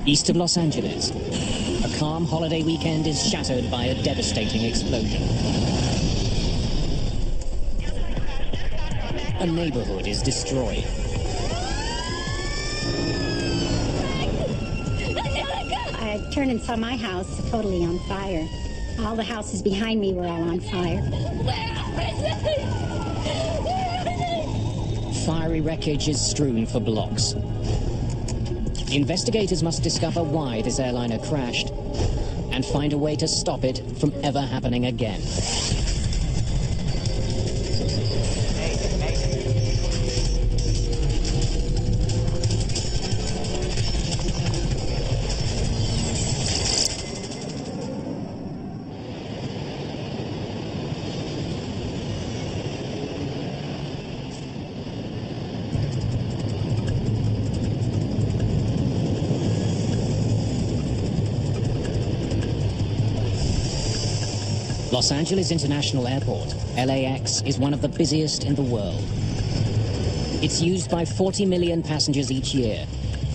East of Los Angeles, a calm holiday weekend is shattered by a devastating explosion. A neighborhood is destroyed. I turned and saw my house totally on fire. All the houses behind me were all on fire. Fiery wreckage is strewn for blocks. Investigators must discover why this airliner crashed and find a way to stop it from ever happening again. Los Angeles International Airport, LAX, is one of the busiest in the world. It's used by 40 million passengers each year.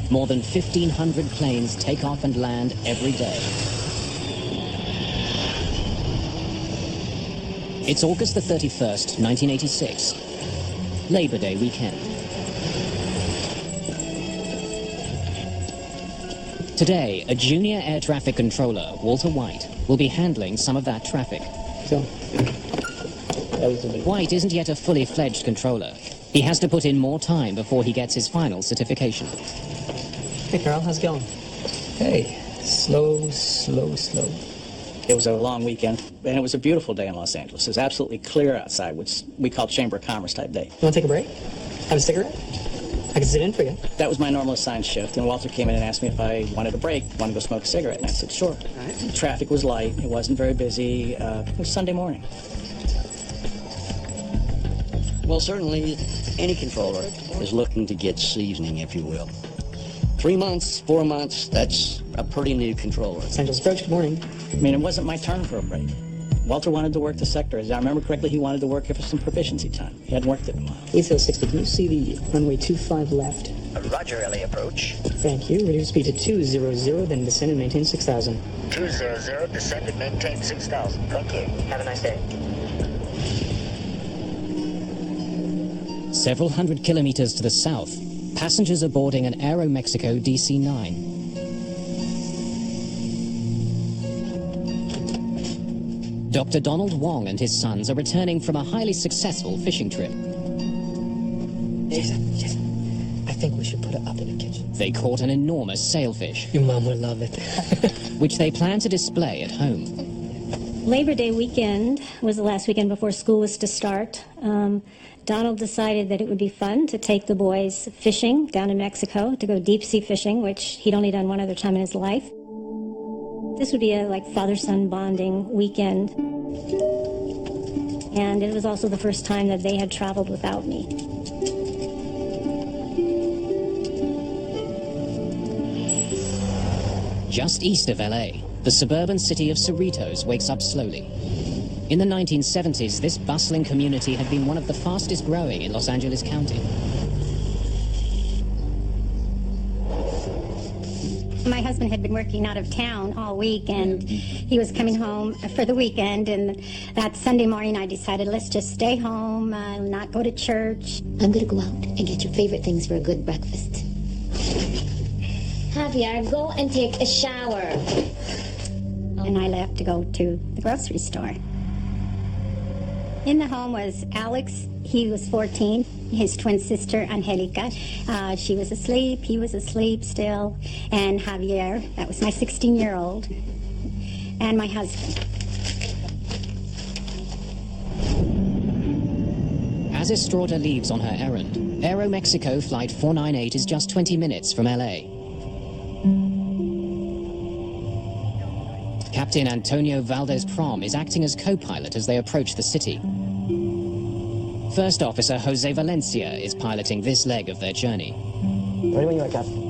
More than 1,500 planes take off and land every day. It's August the 31st, 1986, Labor Day weekend. Today, a junior air traffic controller, Walter White, will be handling some of that traffic. White isn't yet a fully fledged controller. He has to put in more time before he gets his final certification. Hey, Carl, how's it going? Hey, slow. It was a long weekend, and it was a beautiful day in Los Angeles. It was absolutely clear outside, which we call Chamber of Commerce type day. You want to take a break? Have a cigarette? I can sit in for you. That was my normal assigned shift, and Walter came in and asked me if I wanted a break, wanted to go smoke a cigarette, and I said, sure. All right. Traffic was light. It wasn't very busy. It was Sunday morning. Well, certainly any controller is looking to get seasoning, if you will. 3 months, 4 months, that's a pretty new controller. Los Angeles Approach, good morning. I mean, it wasn't my turn for a break. Walter wanted to work the sector. As I remember correctly, he wanted to work here for some proficiency time. He hadn't worked it in a while. ACL60, can you see the runway 25 left? Roger, LA approach. Thank you. Reduce speed to 200, then descend and maintain 6,000. 200, descend and maintain 6,000. Thank you. Have a nice day. Several hundred kilometers to the south, passengers are boarding an Aeroméxico DC-9. Dr. Donald Wong and his sons are returning from a highly successful fishing trip. Jason, I think we should put it up in the kitchen. They caught an enormous sailfish, Your mom would love it. which they plan to display at home. Labor Day weekend was the last weekend before school was to start. Donald decided that it would be fun to take the boys fishing down in Mexico, to go deep sea fishing, which he'd only done one other time in his life. This would be a father-son bonding weekend. And it was also the first time that they had traveled without me. Just east of LA, the suburban city of Cerritos wakes up slowly. In the 1970s, this bustling community had been one of the fastest growing in Los Angeles County. My husband had been working out of town all week, and he was coming home for the weekend, and that Sunday morning I decided, let's just stay home, not go to church. I'm gonna go out and get your favorite things for a good breakfast. Javier, go and take a shower. And I left to go to the grocery store. In the home was Alex. He was 14. His twin sister, Angelica. She was asleep. He was asleep still. And Javier, that was my 16-year-old. And my husband. As Estrada leaves on her errand, Aeroméxico Flight 498 is just 20 minutes from LA. Captain Antonio Valdez-Prom is acting as co-pilot as they approach the city. First Officer Jose Valencia is piloting this leg of their journey. Ready when you are, Captain.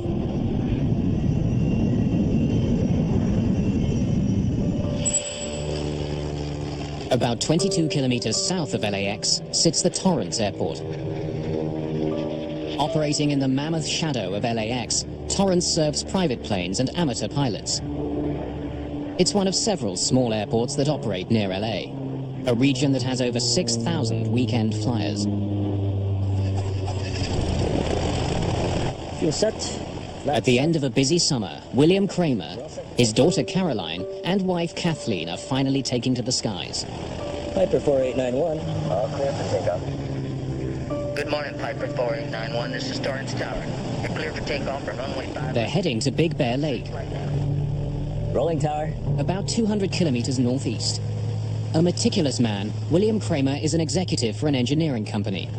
About 22 kilometers south of LAX sits the Torrance Airport. Operating in the mammoth shadow of LAX, Torrance serves private planes and amateur pilots. It's one of several small airports that operate near LA, a region that has over 6,000 weekend flyers. Fuel set. At the end of a busy summer, William Kramer, his daughter Caroline, and wife Kathleen are finally taking to the skies. Piper 4891. All clear for takeoff. Good morning, Piper 4891. This is Torrance Tower. You're clear for takeoff from runway 5. They're heading to Big Bear Lake, Rolling tower. about 200 kilometers northeast. A meticulous man, William Kramer is an executive for an engineering company.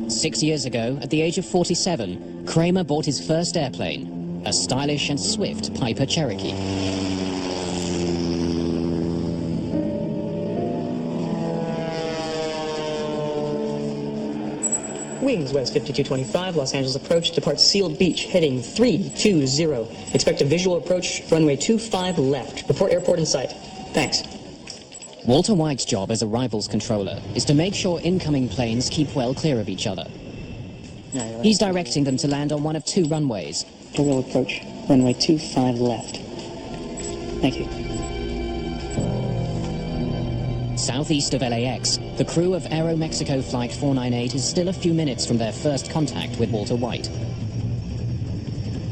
6 years ago, at the age of 47, Kramer bought his first airplane, a stylish and swift Piper Cherokee. Wings west 5225, Los Angeles approach, depart Seal Beach, heading 320. Expect a visual approach, runway 25 left. Report airport in sight. Thanks. Walter White's job as arrivals controller is to make sure incoming planes keep well clear of each other. He's directing them to land on one of two runways. Visual approach, runway 25 left. Thank you. Southeast of LAX, the crew of Aeroméxico Flight 498 is still a few minutes from their first contact with Walter White.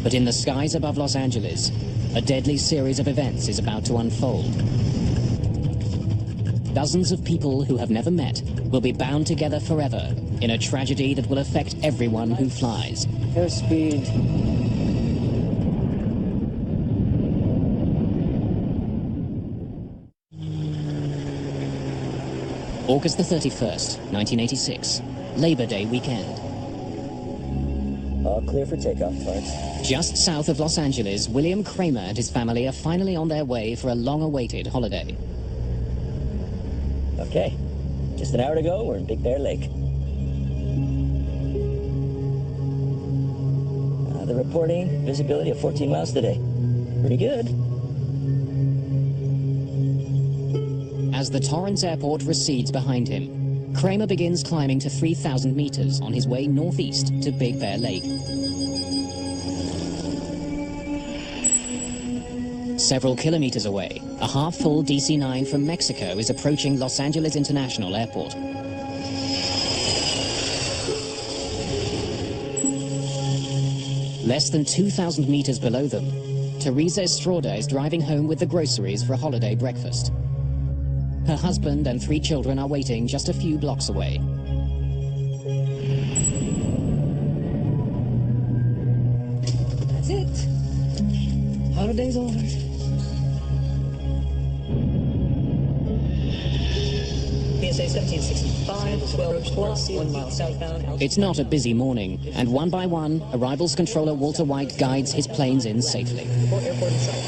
But in the skies above Los Angeles, a deadly series of events is about to unfold. Dozens of people who have never met will be bound together forever in a tragedy that will affect everyone who flies. Airspeed. August the 31st, 1986, Labor Day weekend. All clear for takeoff, Torrance. Just south of Los Angeles, William Kramer and his family are finally on their way for a long-awaited holiday. Okay. Just an hour to go, we're in Big Bear Lake. The reporting, visibility of 14 miles today. Pretty good. As the Torrance Airport recedes behind him, Kramer begins climbing to 3,000 meters on his way northeast to Big Bear Lake. Several kilometers away, a half-full DC-9 from Mexico is approaching Los Angeles International Airport. Less than 2,000 meters below them, Teresa Estrada is driving home with the groceries for a holiday breakfast. Her husband and 3 children are waiting just a few blocks away. That's it. Holiday's over. PSA 1765, 12 plus, 1 mile southbound. It's not a busy morning, and one by one, arrivals controller Walter White guides his planes in safely. Report airport in sight.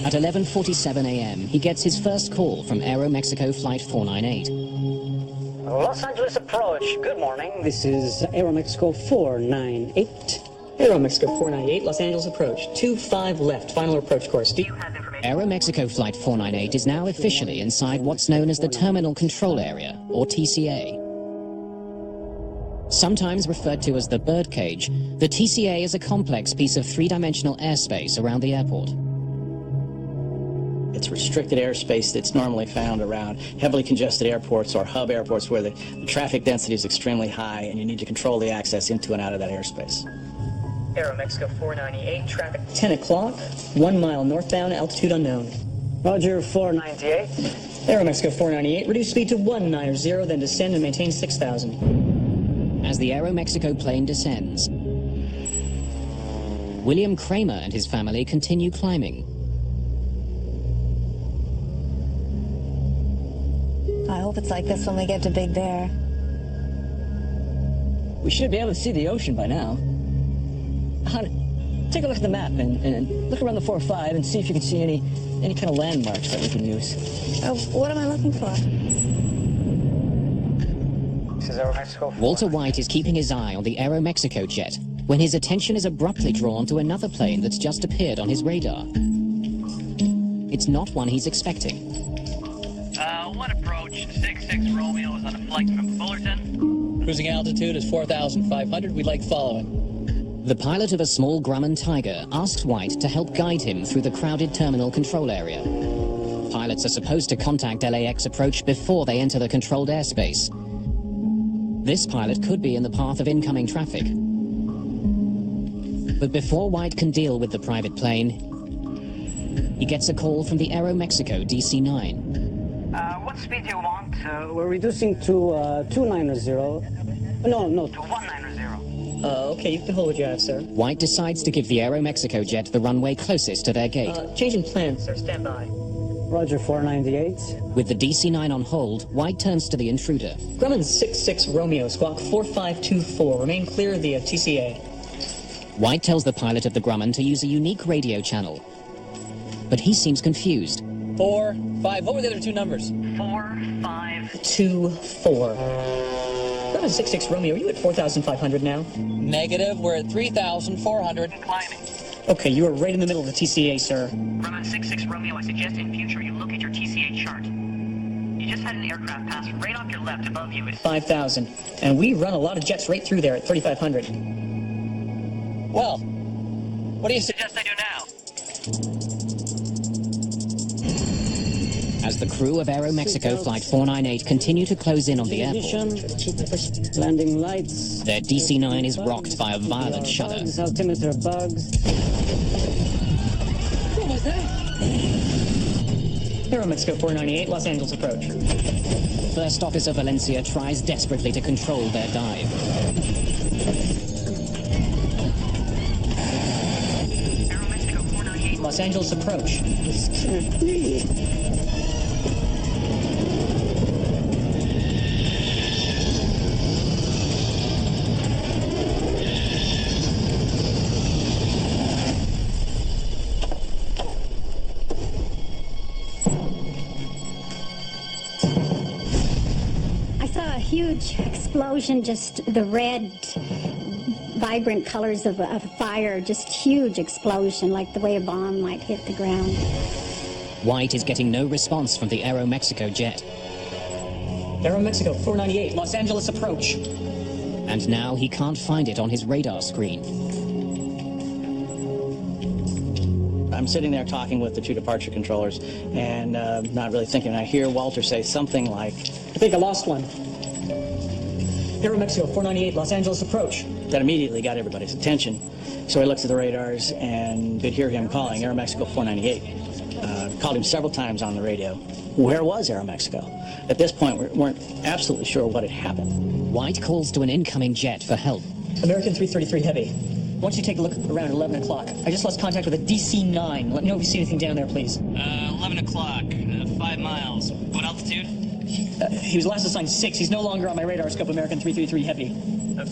At 11:47 a.m., he gets his first call from Aeroméxico Flight 498. Los Angeles approach. Good morning. This is Aeroméxico 498. Aeroméxico 498, Los Angeles approach. 25 left, final approach course. Do you have information? Aeroméxico Flight 498 is now officially inside what's known as the Terminal Control Area, or TCA. Sometimes referred to as the birdcage, the TCA is a complex piece of three-dimensional airspace around the airport. It's restricted airspace that's normally found around heavily congested airports or hub airports where the traffic density is extremely high and you need to control the access into and out of that airspace. Aeroméxico 498, traffic 10 o'clock, 1 mile northbound, altitude unknown. Roger 498. Aeroméxico 498, reduce speed to 190, then descend and maintain 6,000. As the Aeroméxico plane descends, William Kramer and his family continue climbing. I hope it's like this when we get to Big Bear. We should be able to see the ocean by now. Hon, take a look at the map and look around the 4-5 and see if you can see any kind of landmarks that we can use. What am I looking for? This is Aeroméxico. Walter White is keeping his eye on the Aeroméxico jet when his attention is abruptly drawn to another plane that's just appeared on his radar. It's not one he's expecting. One approach, 66 Romeo is on a flight from Fullerton. Cruising altitude is 4,500. We'd like following. The pilot of a small Grumman Tiger asks White to help guide him through the crowded terminal control area. Pilots are supposed to contact LAX approach before they enter the controlled airspace. This pilot could be in the path of incoming traffic. But before White can deal with the private plane, he gets a call from the Aeroméxico DC-9. What speed do you want? We're reducing to 290. No. To 190. Okay, you can hold what you have, sir. White decides to give the Aeroméxico jet the runway closest to their gate. Changing plans, sir. Stand by. Roger, 498. With the DC-9 on hold, White turns to the intruder. Grumman 66 Romeo, squawk 4524. Remain clear of the TCA. White tells the pilot of the Grumman to use a unique radio channel. But he seems confused. 4, 5. What were the other two numbers? 4524. Grumman 66 Romeo, are you at 4,500 now? Negative. We're at 3,400. Climbing. Okay, you are right in the middle of the TCA, sir. Grumman 66 Romeo, I suggest in future you look at your TCA chart. You just had an aircraft pass right off your left above you at 5,000. And we run a lot of jets right through there at 3,500. Well, what do you suggest I do now? As the crew of Aeroméxico Flight 498 continue to close in on the airport, Landing lights. their DC-9 is rocked by a violent shudder. Altimeter bugs. What was that? Aeroméxico 498, Los Angeles approach. First Officer Valencia tries desperately to control their dive. Aeroméxico 498. Los Angeles approach. This can't be. Huge explosion, just the red, vibrant colors of fire, just huge explosion, like the way a bomb might hit the ground. White is getting no response from the Aeroméxico jet. Aeroméxico 498, Los Angeles approach. And now he can't find it on his radar screen. I'm sitting there talking with the two departure controllers and not really thinking. I hear Walter say something like, I think I lost one. Aeroméxico 498, Los Angeles approach. That immediately got everybody's attention. So I looked at the radars and could hear him calling Aeroméxico 498. Called him several times on the radio. Where was Aeroméxico? At this point, we weren't absolutely sure what had happened. White calls to an incoming jet for help. American 333 Heavy. Why don't you take a look around 11 o'clock? I just lost contact with a DC-9. Let me know if you see anything down there, please. 11 o'clock, 5 miles. What altitude? He was last assigned 6. He's no longer on my radar scope, American 333 Heavy.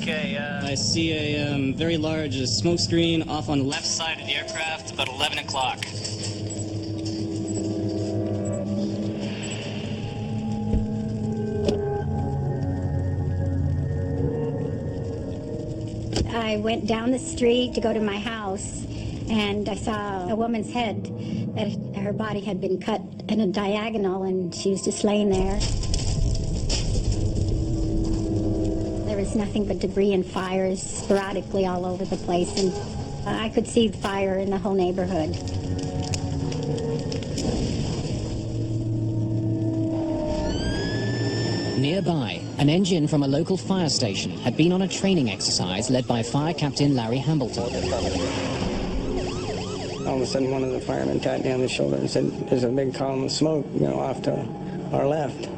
Okay, I see a very large smoke screen off on the left side of the aircraft, about 11 o'clock. I went down the street to go to my house, and I saw a woman's head, that her body had been cut in a diagonal, and she was just laying there. There was nothing but debris and fires sporadically all over the place, and I could see the fire in the whole neighborhood. Nearby, an engine from a local fire station had been on a training exercise led by Fire Captain Larry Hambleton. All of a sudden, one of the firemen tapped me on the shoulder and said, "There's a big column of smoke, off to our left."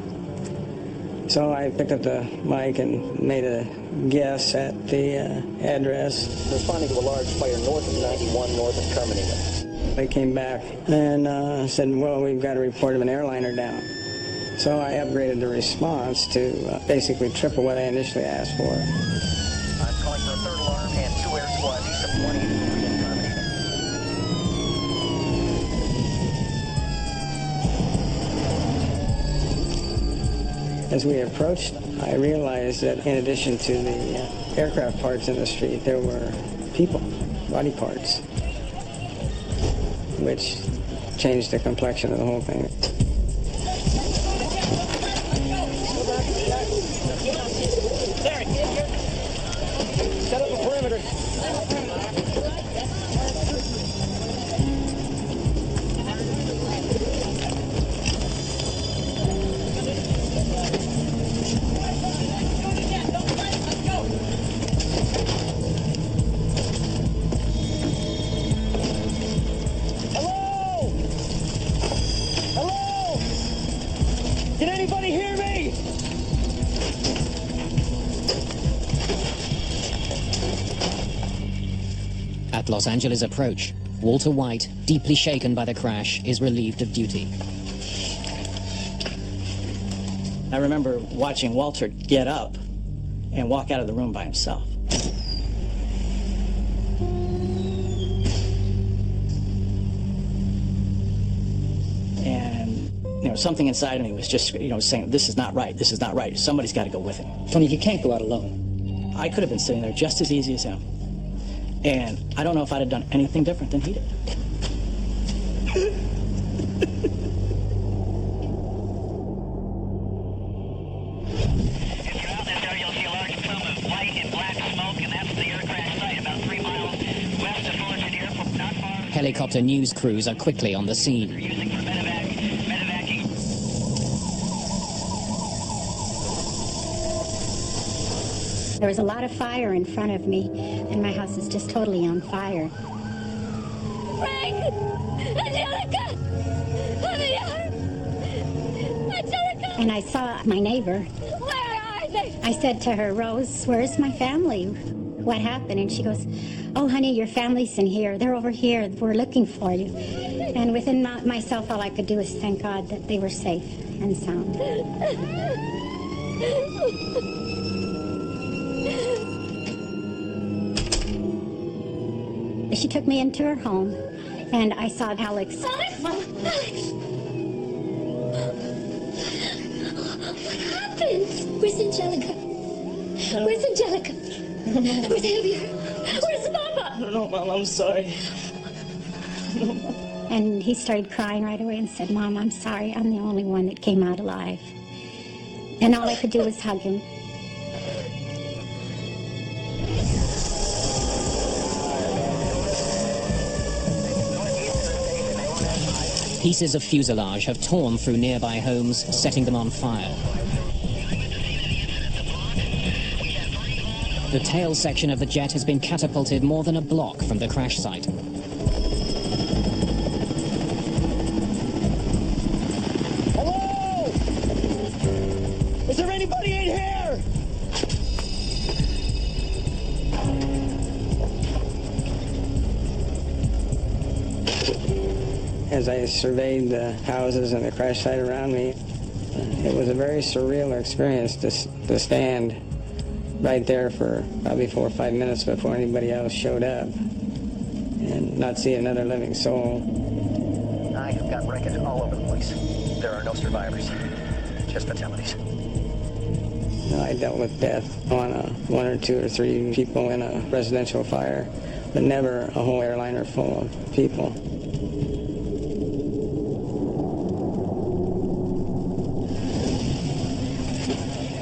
So I picked up the mic and made a guess at the address. Responding to a large fire north of 91, north of Terminator. They came back and said, "Well, we've got a report of an airliner down." So I upgraded the response to basically triple what I initially asked for. I'm calling for a third alarm and 2 air squads east of 183 in Terminator. As we approached, I realized that in addition to the aircraft parts in the street, there were people, body parts, which changed the complexion of the whole thing. There, Can anybody hear me? At Los Angeles approach, Walter White, deeply shaken by the crash, is relieved of duty. I remember watching Walter get up and walk out of the room by himself. And, something inside of me was just, saying, this is not right, this is not right. Somebody's got to go with him. Tony, you can't go out alone. I could have been sitting there just as easy as him. And I don't know if I'd have done anything different than he did. Helicopter news crews are quickly on the scene. There was a lot of fire in front of me, and my house is just totally on fire. Frank! Angelica! Let me out! Angelica! And I saw my neighbor. Where are they? I said to her, Rose, where's my family? What happened? And she goes, oh, honey, your family's in here. They're over here. We're looking for you. And within myself, all I could do was thank God that they were safe and sound. She took me into her home, and I saw Alex. Alex! Alex! What happened? Where's Angelica? Where's Angelica? Where's Javier? Where's Mama? I don't know, Mom. I'm sorry. And he started crying right away and said, Mom, I'm sorry. I'm the only one that came out alive. And all I could do was hug him. Pieces of fuselage have torn through nearby homes, setting them on fire. The tail section of the jet has been catapulted more than a block from the crash site. Hello? Is there anybody in here? As I surveyed the houses and the crash site around me, it was a very surreal experience to stand right there for probably 4 or 5 minutes before anybody else showed up and not see another living soul. I have got wreckage all over the place. There are no survivors, just fatalities. I dealt with death on 1 or 2 or 3 people in a residential fire, but never a whole airliner full of people.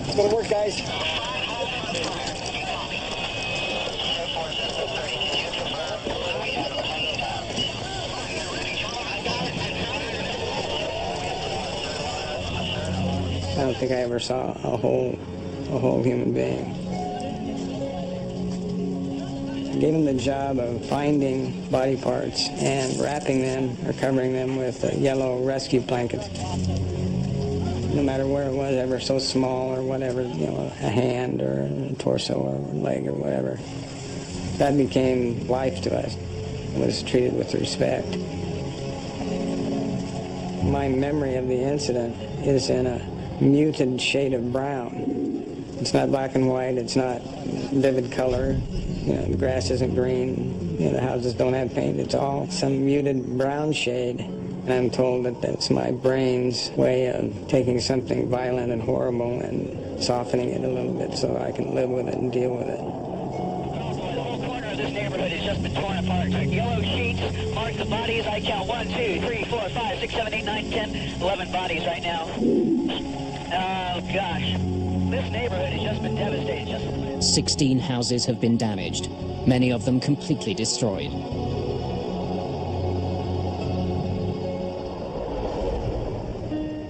It's gonna work, guys. I don't think I ever saw a whole human being. I gave them the job of finding body parts and wrapping them or covering them with yellow rescue blankets. No matter where it was, ever so small or whatever, a hand or a torso or a leg or whatever. That became life to us. It was treated with respect. My memory of the incident is in a muted shade of brown. It's not black and white, it's not vivid color. The grass isn't green, the houses don't have paint. It's all some muted brown shade. And I'm told that that's my brain's way of taking something violent and horrible and softening it a little bit so I can live with it and deal with it. The whole corner of this neighborhood has just been torn apart. Yellow sheets mark the bodies. I count 1, 2, 3, 4, 5, 6, 7, 8, 9, 10, 11 bodies right now. Oh, gosh. This neighborhood has just been devastated. 16 houses have been damaged, many of them completely destroyed.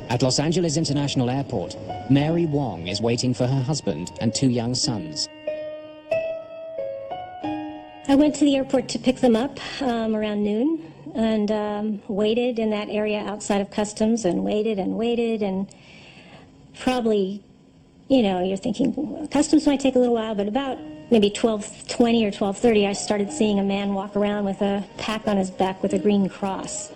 At Los Angeles International Airport, Mary Wong is waiting for her husband and 2 young sons. I went to the airport to pick them up around noon and waited in that area outside of customs and waited and waited. And probably, you know, you're thinking, well, customs might take a little while, but about maybe 12:20 or 12:30, I started seeing a man walk around with a pack on his back with a green cross.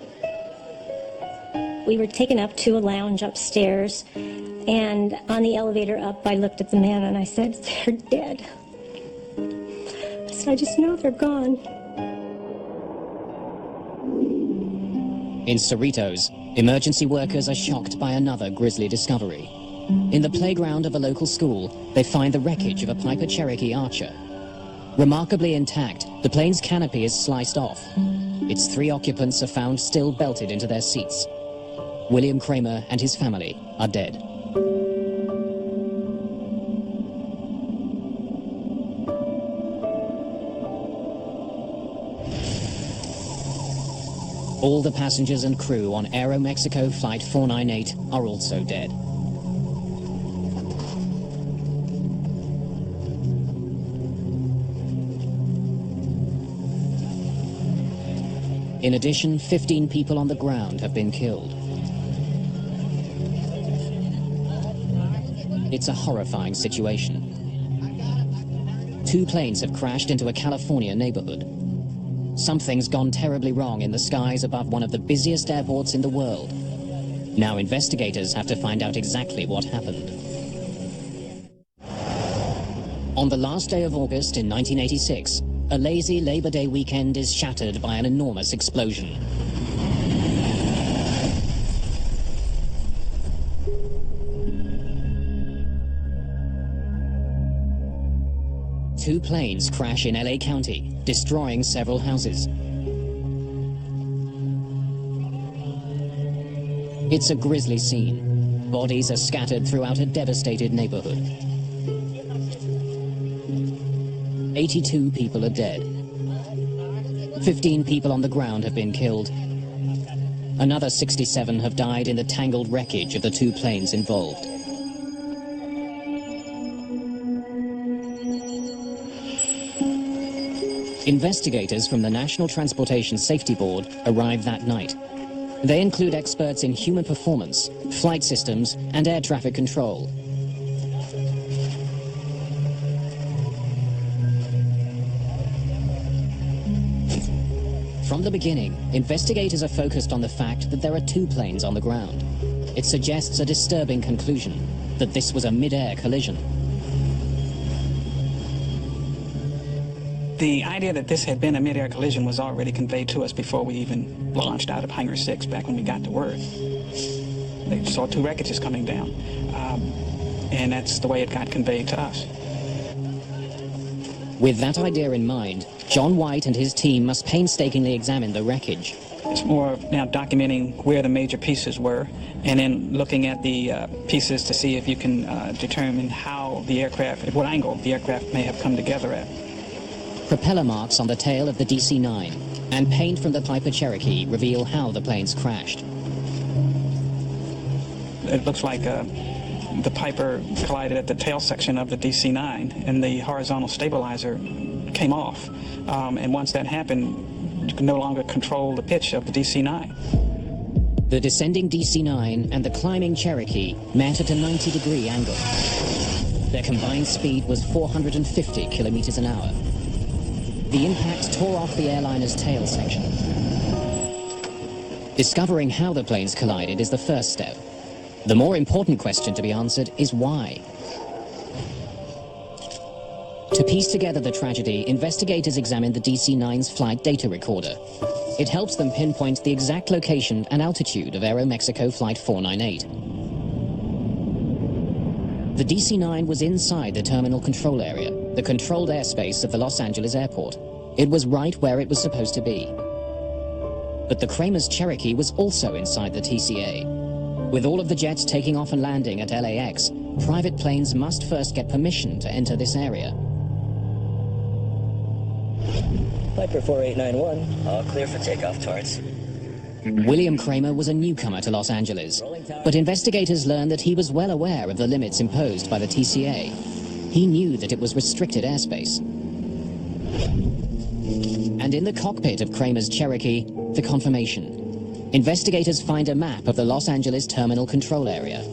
We were taken up to a lounge upstairs, and on the elevator up, I looked at the man and I said, "They're dead." I said, "I just know they're gone." In Cerritos, emergency workers are shocked by another grisly discovery. In the playground of a local school, they find the wreckage of a Piper Cherokee Archer. Remarkably intact, the plane's canopy is sliced off. Its 3 occupants are found still belted into their seats. William Kramer and his family are dead. All the passengers and crew on Aeroméxico Flight 498 are also dead. In addition, 15 people on the ground have been killed. It's a horrifying situation. 2 planes have crashed into a California neighborhood. Something's gone terribly wrong in the skies above one of the busiest airports in the world. Now investigators have to find out exactly what happened. On the last day of August in 1986, a lazy Labor Day weekend is shattered by an enormous explosion. Two planes crash in LA County, destroying several houses. It's a grisly scene. Bodies are scattered throughout a devastated neighborhood. 82 people are dead. 15 people on the ground have been killed. Another 67 have died in the tangled wreckage of the 2 planes involved. Investigators from the National Transportation Safety Board arrive that night. They include experts in human performance, flight systems, and air traffic control. From the beginning, investigators are focused on the fact that there are 2 planes on the ground. It suggests a disturbing conclusion, that this was a mid-air collision. The idea that this had been a mid-air collision was already conveyed to us before we even launched out of Hangar 6 back when we got to Earth. They saw 2 wreckages coming down, and that's the way it got conveyed to us. With that idea in mind, John White and his team must painstakingly examine the wreckage. It's more now documenting where the major pieces were, and then looking at the pieces to see if you can determine how the aircraft, at what angle the aircraft may have come together at. Propeller marks on the tail of the DC-9 and paint from the Piper Cherokee reveal how the planes crashed. It looks like the Piper collided at the tail section of the DC-9, and the horizontal stabilizer came off. And once that happened, you can no longer control the pitch of the DC-9. The descending DC-9 and the climbing Cherokee met at a 90-degree angle. Their combined speed was 450 kilometers an hour. The impact tore off the airliner's tail section. Discovering how the planes collided is the first step. The more important question to be answered is why. To piece together the tragedy, investigators examined the DC-9's flight data recorder. It helps them pinpoint the exact location and altitude of Aeroméxico Flight 498. The DC-9 was inside the terminal control area, the controlled airspace of the Los Angeles airport. It was right where it was supposed to be. But the Kramer's Cherokee was also inside the TCA. With all of the jets taking off and landing at LAX, private planes must first get permission to enter this area. Piper 4891, all clear for takeoff, Torrance. William Kramer was a newcomer to Los Angeles, but investigators learned that he was well aware of the limits imposed by the TCA. He knew that it was restricted airspace. And in the cockpit of Kramer's Cherokee, the confirmation. Investigators find a map of the Los Angeles terminal control area.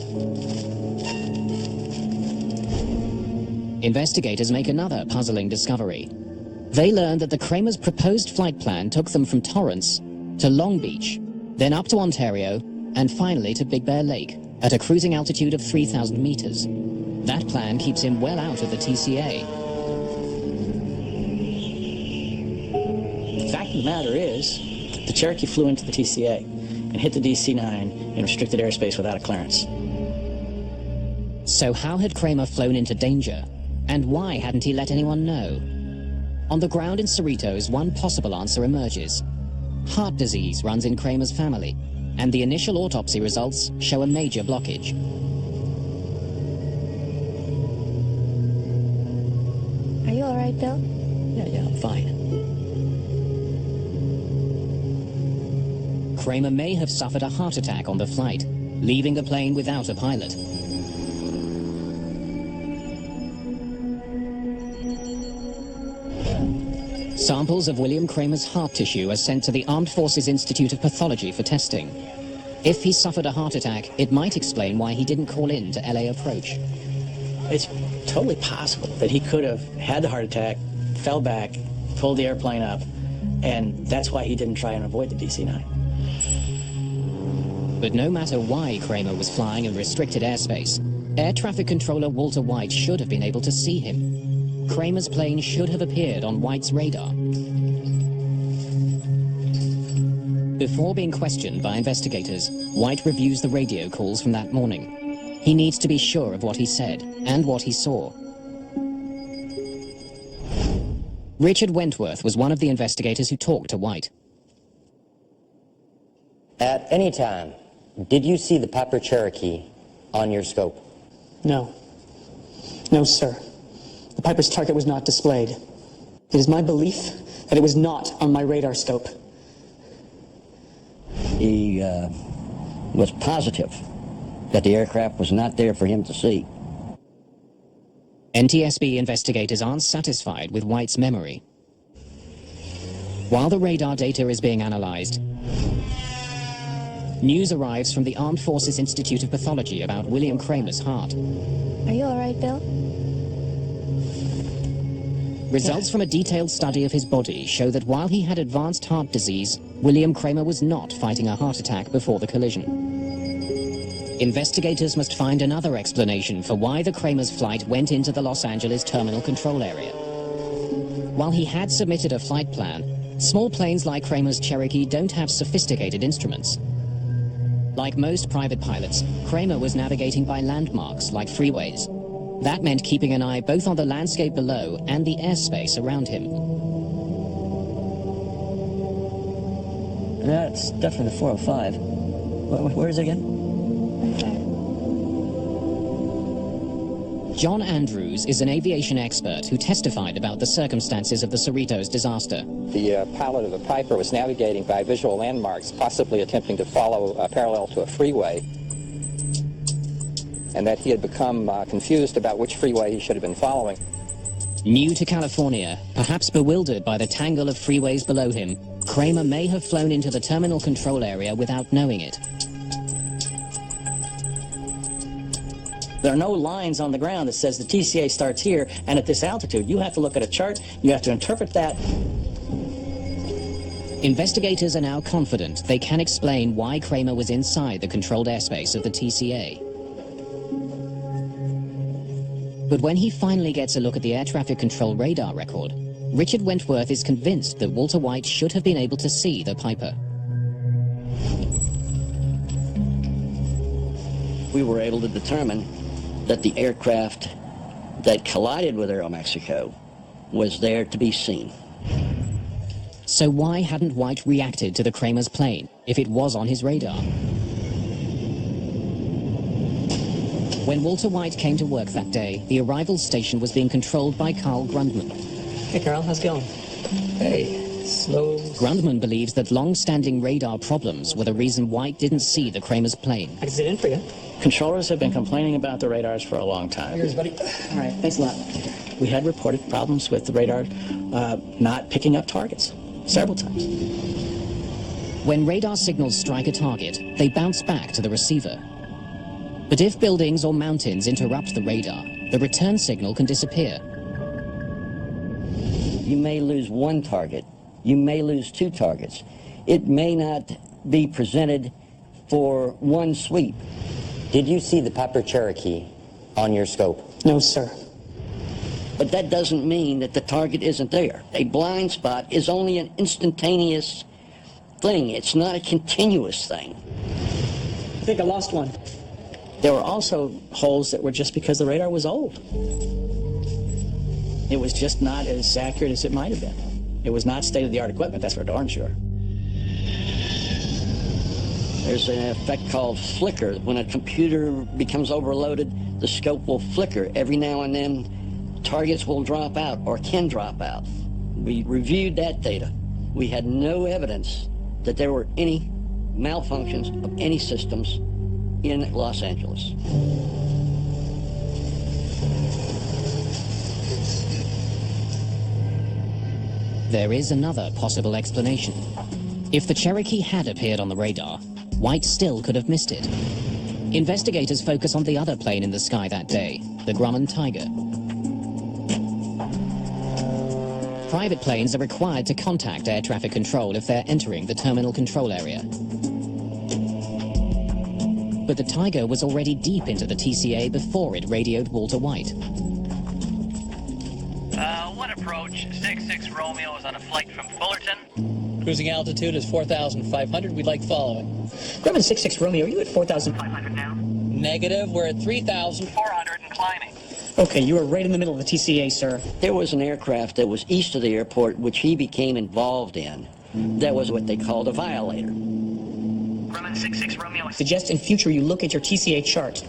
investigators make another puzzling discovery. They learn that the Kramer's proposed flight plan took them from Torrance to Long Beach, then up to Ontario, and finally to Big Bear Lake, at a cruising altitude of 3,000 meters. That plan keeps him well out of the TCA. The fact of the matter is, the Cherokee flew into the TCA and hit the DC-9 in restricted airspace without a clearance. So how had Kramer flown into danger? And why hadn't he let anyone know? On the ground in Cerritos, one possible answer emerges. Heart disease runs in Kramer's family, and the initial autopsy results show a major blockage. Are you all right, Bill? Yeah, I'm fine. Kramer may have suffered a heart attack on the flight, leaving the plane without a pilot. Samples of William Kramer's heart tissue are sent to the Armed Forces Institute of Pathology for testing. If he suffered a heart attack, it might explain why he didn't call in to LA approach. It's totally possible that he could have had the heart attack, fell back, pulled the airplane up, and that's why he didn't try and avoid the DC-9. But no matter why Kramer was flying in restricted airspace, Air Traffic Controller Walter White should have been able to see him. Kramer's plane should have appeared on White's radar. Before being questioned by investigators, White reviews the radio calls from that morning. He needs to be sure of what he said and what he saw. Richard Wentworth was one of the investigators who talked to White. At any time, did you see the Piper Cherokee on your scope? No. No, sir. The Piper's target was not displayed. It is my belief that it was not on my radar scope. He was positive that the aircraft was not there for him to see. NTSB investigators aren't satisfied with White's memory. While the radar data is being analyzed, news arrives from the Armed Forces Institute of Pathology about William Kramer's heart. Are you all right, Bill? Results from a detailed study of his body show that while he had advanced heart disease, William Kramer was not fighting a heart attack before the collision. Investigators must find another explanation for why the Kramer's flight went into the Los Angeles terminal control area. While he had submitted a flight plan, small planes like Kramer's Cherokee don't have sophisticated instruments. Like most private pilots, Kramer was navigating by landmarks like freeways. That meant keeping an eye both on the landscape below and the airspace around him. That's definitely the 405. Where is it again? John Andrews is an aviation expert who testified about the circumstances of the Cerritos disaster. The pilot of the Piper was navigating by visual landmarks, possibly attempting to follow parallel to a freeway, and that he had become confused about which freeway he should have been following. New to California, perhaps bewildered by the tangle of freeways below him, Kramer may have flown into the terminal control area without knowing it. There are no lines on the ground that says the TCA starts here and at this altitude. You have to look at a chart, you have to interpret that. Investigators are now confident they can explain why Kramer was inside the controlled airspace of the TCA. But when he finally gets a look at the air traffic control radar record, Richard Wentworth is convinced that Walter White should have been able to see the Piper. We were able to determine that the aircraft that collided with Aeroméxico was there to be seen. So why hadn't White reacted to the Kramer's plane if it was on his radar? When Walter White came to work that day, the arrival station was being controlled by Carl Grundman. Hey, Carl, how's it going? Hey, slow. Grundman believes that long-standing radar problems were the reason White didn't see the Kramer's plane. I can sit in for you. Controllers have been complaining about the radars for a long time. Here's, buddy. All right, thanks a lot. We had reported problems with the radar not picking up targets several times. When radar signals strike a target, they bounce back to the receiver. But if buildings or mountains interrupt the radar, the return signal can disappear. You may lose one target. You may lose two targets. It may not be presented for one sweep. Did you see the Piper Cherokee on your scope? No, sir. But that doesn't mean that the target isn't there. A blind spot is only an instantaneous thing. It's not a continuous thing. I think I lost one. There were also holes that were just because the radar was old. It was just not as accurate as it might have been. It was not state-of-the-art equipment, that's for darn sure. There's an effect called flicker. When a computer becomes overloaded, the scope will flicker. Every now and then, targets will drop out or can drop out. We reviewed that data. We had no evidence that there were any malfunctions of any systems in Los Angeles. There is another possible explanation. If the Cherokee had appeared on the radar, White still could have missed it. Investigators focus on the other plane in the sky that day, the Grumman Tiger. Private planes are required to contact air traffic control if they're entering the terminal control area. But the Tiger was already deep into the TCA before it radioed Walter White. One approach, 66 Romeo is on a flight from Fullerton. Cruising altitude is 4,500. We'd like following. Grumman 66 Romeo, are you at 4,500 now? Negative. We're at 3,400 and climbing. Okay, you were right in the middle of the TCA, sir. There was an aircraft that was east of the airport, which he became involved in. That was what they called a violator. Grumman 66 Romeo. Suggest in future you look at your TCA chart.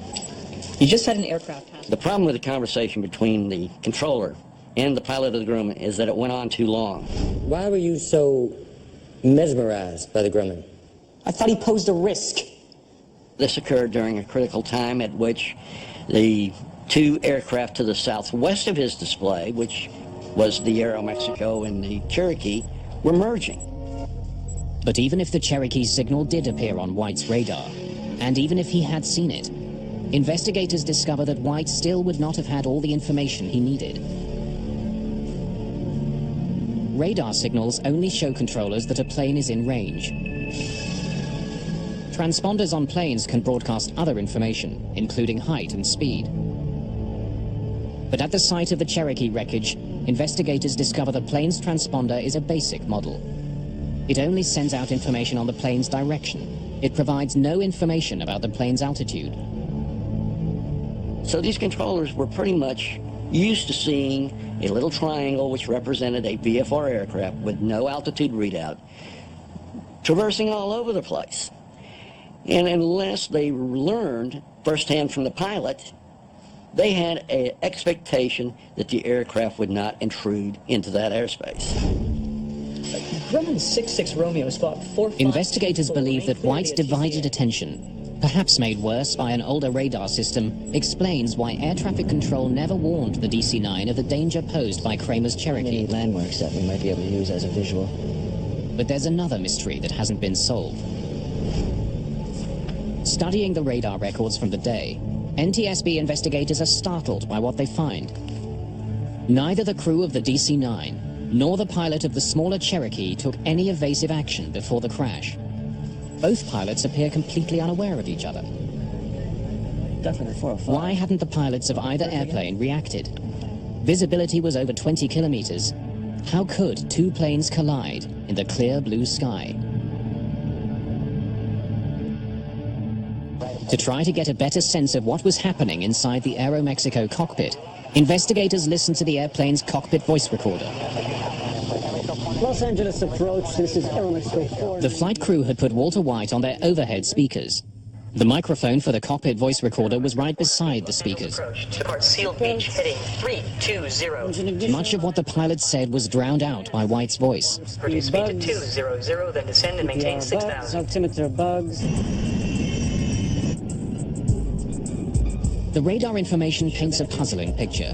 You just had an aircraft pass. The problem with the conversation between the controller and the pilot of the Grumman is that it went on too long. Why were you so mesmerized by the Grumman? I thought he posed a risk. This occurred during a critical time at which the two aircraft to the southwest of his display, which was the Aeroméxico and the Cherokee, were merging. But even if the Cherokee's signal did appear on White's radar, and even if he had seen it, investigators discover that White still would not have had all the information he needed. Radar signals only show controllers that a plane is in range. Transponders on planes can broadcast other information, including height and speed. But at the site of the Cherokee wreckage, investigators discover the plane's transponder is a basic model. It only sends out information on the plane's direction. It provides no information about the plane's altitude. So these controllers were pretty much used to seeing a little triangle which represented a VFR aircraft with no altitude readout, traversing all over the place. And unless they learned firsthand from the pilot, they had an expectation that the aircraft would not intrude into that airspace. Grumman 66 Romeo spot 4. Investigators believe that White's divided attention, perhaps made worse by an older radar system, explains why air traffic control never warned the DC-9 of the danger posed by Kramer's Cherokee. Any landmarks that we might be able to use as a visual. But there's another mystery that hasn't been solved. Studying the radar records from the day, NTSB investigators are startled by what they find. Neither the crew of the DC-9 nor the pilot of the smaller Cherokee took any evasive action before the crash. Both pilots appear completely unaware of each other. Definitely 405. Why hadn't the pilots of either airplane reacted? Visibility was over 20 kilometers. How could two planes collide in the clear blue sky? To try to get a better sense of what was happening inside the Aeroméxico cockpit, investigators listened to the airplane's cockpit voice recorder. Los Angeles approach, this is Aeroméxico 4. The flight crew had put Walter White on their overhead speakers. The microphone for the cockpit voice recorder was right beside the speakers. Depart Sealed Beach, heading 320. Much of what the pilot said was drowned out by White's voice. Reduce speed to 200, then descend and maintain 6,000. Altimeter bugs. The radar information paints a puzzling picture.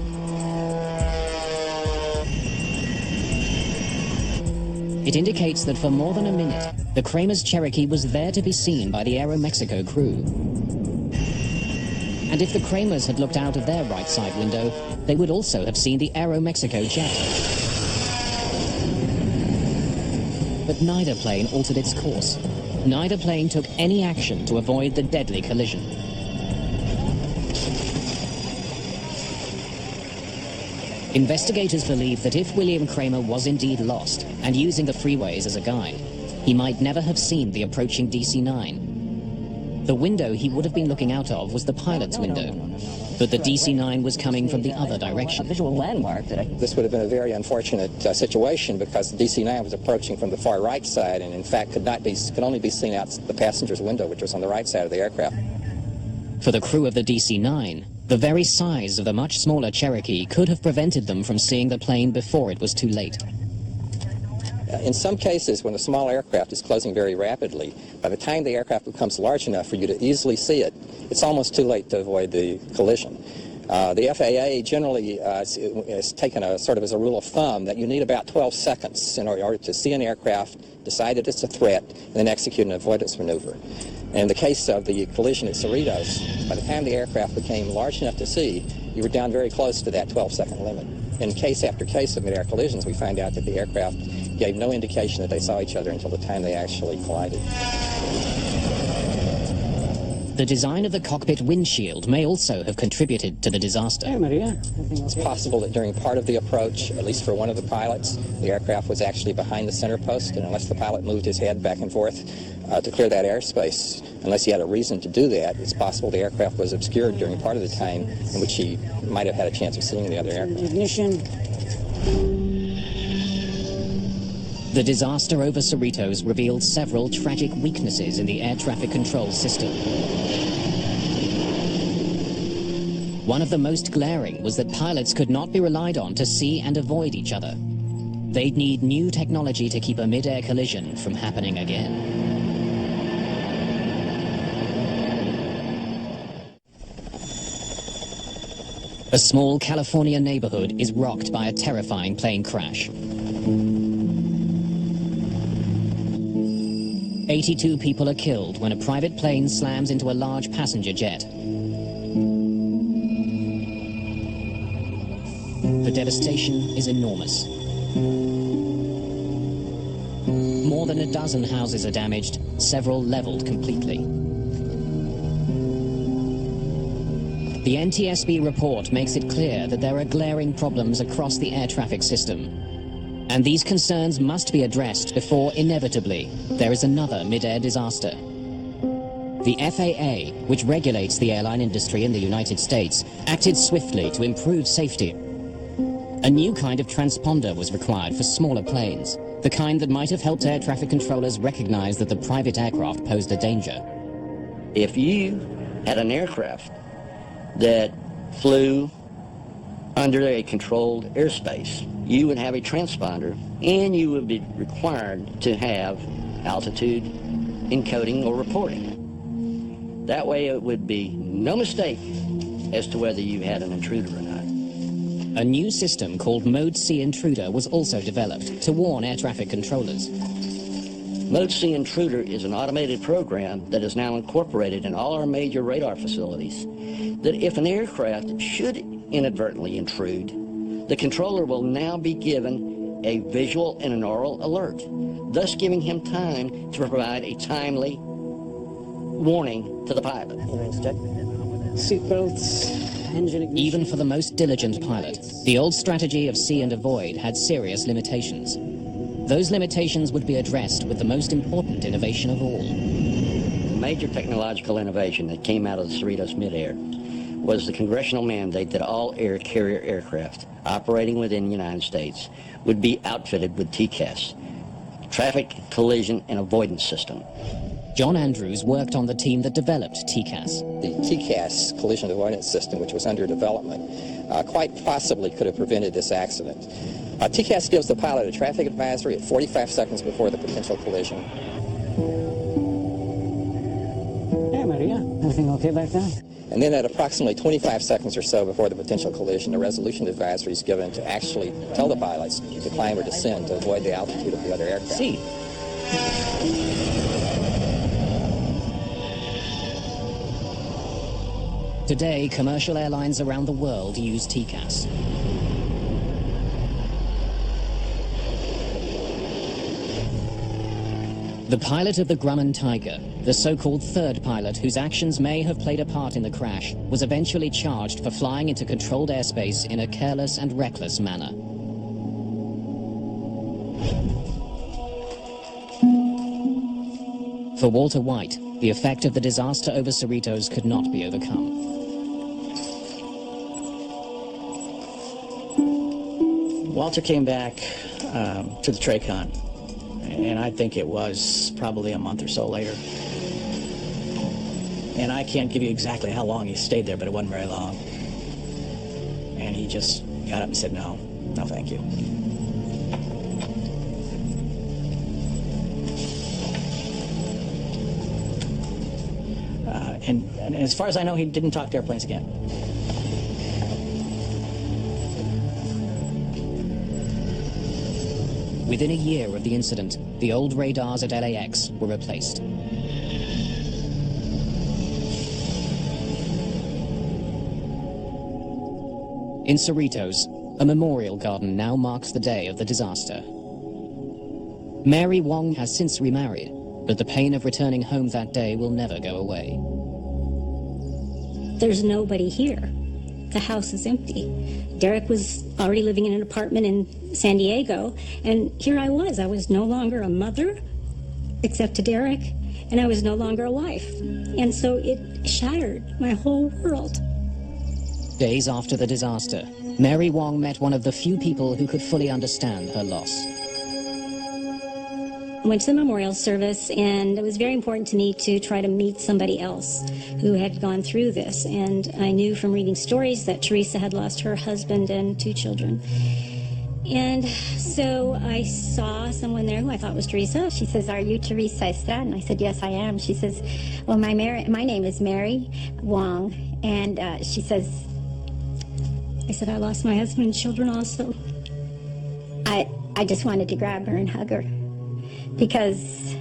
It indicates that for more than a minute, the Kramer's Cherokee was there to be seen by the Aeroméxico crew. And if the Kramers had looked out of their right side window, they would also have seen the Aeroméxico jet. But neither plane altered its course. Neither plane took any action to avoid the deadly collision. Investigators believe that if William Kramer was indeed lost and using the freeways as a guide, he might never have seen the approaching DC-9. The window he would have been looking out of was the pilot's window, but the DC-9 was coming from the other direction. A visual landmark that This would have been a very unfortunate situation because the DC-9 was approaching from the far right side and in fact could only be seen out the passenger's window, which was on the right side of the aircraft. For the crew of the DC-9, the very size of the much smaller Cherokee could have prevented them from seeing the plane before it was too late. In some cases, when a small aircraft is closing very rapidly, by the time the aircraft becomes large enough for you to easily see it, it's almost too late to avoid the collision. The FAA generally has taken a sort of as a rule of thumb that you need about 12 seconds in order to see an aircraft, decide that it's a threat, and then execute an avoidance maneuver. In the case of the collision at Cerritos, by the time the aircraft became large enough to see, you were down very close to that 12-second limit. In case after case of mid-air collisions, we find out that the aircraft gave no indication that they saw each other until the time they actually collided. The design of the cockpit windshield may also have contributed to the disaster. It's possible that during part of the approach, at least for one of the pilots, the aircraft was actually behind the center post, and unless the pilot moved his head back and forth to clear that airspace, unless he had a reason to do that, it's possible the aircraft was obscured during part of the time in which he might have had a chance of seeing the other aircraft. Ignition. The disaster over Cerritos revealed several tragic weaknesses in the air traffic control system. One of the most glaring was that pilots could not be relied on to see and avoid each other. They'd need new technology to keep a mid-air collision from happening again. A small California neighborhood is rocked by a terrifying plane crash. 82 people are killed when a private plane slams into a large passenger jet. The devastation is enormous. More than a dozen houses are damaged, several leveled completely. The NTSB report makes it clear that there are glaring problems across the air traffic system. And these concerns must be addressed before, inevitably, there is another mid-air disaster. The FAA, which regulates the airline industry in the United States, acted swiftly to improve safety. A new kind of transponder was required for smaller planes, the kind that might have helped air traffic controllers recognize that the private aircraft posed a danger. If you had an aircraft that flew under a controlled airspace, you would have a transponder and you would be required to have altitude encoding or reporting. That way it would be no mistake as to whether you had an intruder or not. A new system called Mode C Intruder was also developed to warn air traffic controllers. Mode C Intruder is an automated program that is now incorporated in all our major radar facilities, that if an aircraft should inadvertently intrude, the controller will now be given a visual and an oral alert, thus giving him time to provide a timely warning to the pilot. Seatbelts, engine ignition. Even for the most diligent pilot, the old strategy of see and avoid had serious limitations. Those limitations would be addressed with the most important innovation of all. The major technological innovation that came out of the Cerritos midair was the congressional mandate that all air carrier aircraft operating within the United States would be outfitted with TCAS, Traffic Collision and Avoidance System. John Andrews worked on the team that developed TCAS. The TCAS collision avoidance system, which was under development, quite possibly could have prevented this accident. TCAS gives the pilot a traffic advisory at 45 seconds before the potential collision. Yeah, Maria. Everything okay back there? And then at approximately 25 seconds or so before the potential collision, a resolution advisory is given to actually tell the pilots to climb or descend to avoid the altitude of the other aircraft. See. Today, commercial airlines around the world use TCAS. The pilot of the Grumman Tiger, the so-called third pilot whose actions may have played a part in the crash, was eventually charged for flying into controlled airspace in a careless and reckless manner. For Walter White, the effect of the disaster over Cerritos could not be overcome. Walter came back to the TRACON, and I think it was probably a month or so later. And I can't give you exactly how long he stayed there, but it wasn't very long. And he just got up and said, no, thank you. And as far as I know, he didn't talk to airplanes again. Within a year of the incident, the old radars at LAX were replaced. In Cerritos, a memorial garden now marks the day of the disaster. Mary Wong has since remarried, but the pain of returning home that day will never go away. There's nobody here. The house is empty. Derek was already living in an apartment in San Diego, and here I was no longer a mother, except to Derek, and I was no longer a wife. And so it shattered my whole world. Days after the disaster, Mary Wong met one of the few people who could fully understand her loss. I went to the memorial service, and it was very important to me to try to meet somebody else who had gone through this. And I knew from reading stories that Teresa had lost her husband and 2 children. And so I saw someone there who I thought was Teresa. She says, "Are you Teresa Estrada?" And I said, "Yes, I am." She says, "Well, my name is Mary Wong." And she says, I said, "I lost my husband and children also." I just wanted to grab her and hug her, because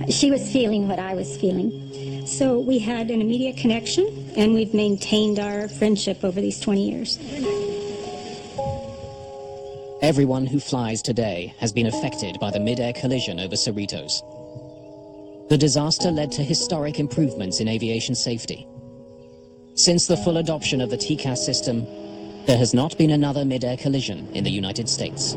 she was feeling what I was feeling. So we had an immediate connection, and we've maintained our friendship over these 20 years. Everyone who flies today has been affected by the mid-air collision over Cerritos. The disaster led to historic improvements in aviation safety. Since the full adoption of the TCAS system, there has not been another mid-air collision in the United States.